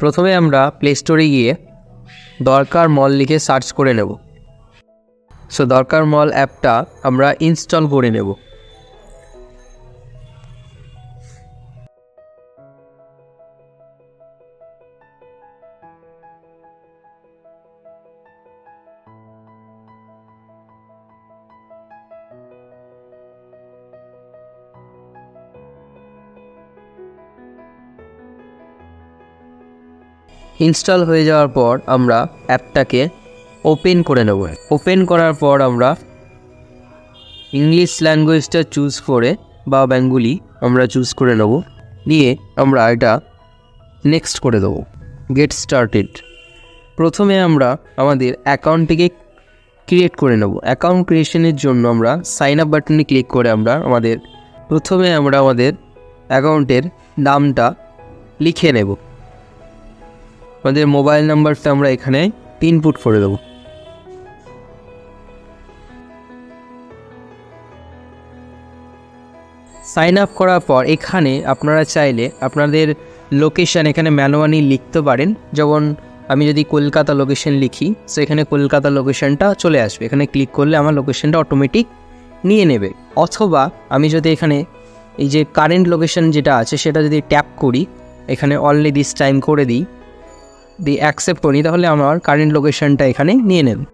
প্রথমে আমরা প্লে স্টোরে গিয়ে দরকার মল লিখে সার্চ করে নেব। সো দরকার মল অ্যাপটা আমরা ইনস্টল করে নেব। ইনস্টল হয়ে যাওয়ার পর আমরা অ্যাপটাকে ওপেন করে নেব। ওপেন করার পর আমরা ইংলিশ ল্যাঙ্গুয়েজটা চুজ করে বা বেঙ্গলি আমরা চুজ করে নেব, নিয়ে আমরা এটা নেক্সট করে দেবো। Get started. প্রথমে আমরা আমাদের অ্যাকাউন্টটিকে ক্রিয়েট করে নেব। অ্যাকাউন্ট ক্রিয়েশনের জন্য আমরা সাইন আপ বাটনে ক্লিক করে প্রথমে আমরা আমাদের অ্যাকাউন্টের নামটা লিখে নেব। আমাদের মোবাইল নাম্বারটা আমরা এখানে ইনপুট করে দেব। সাইন আপ করার পর এখানে আপনারা চাইলে আপনাদের লোকেশান এখানে ম্যানুয়ালি লিখতে পারেন। যেমন আমি যদি কলকাতা লোকেশন লিখি, সো এখানে কলকাতা লোকেশনটা চলে আসবে। এখানে ক্লিক করলে আমার লোকেশনটা অটোমেটিক নিয়ে নেবে। অথবা আমি যদি এখানে এই যে কারেন্ট লোকেশন যেটা আছে সেটা যদি ট্যাপ করি, এখানে অনলি দিস টাইম করে দিই, অ্যাকসেপ্ট করি, তাহলে আমার কারেন্ট লোকেশনটা এখানে নিয়ে নেবে।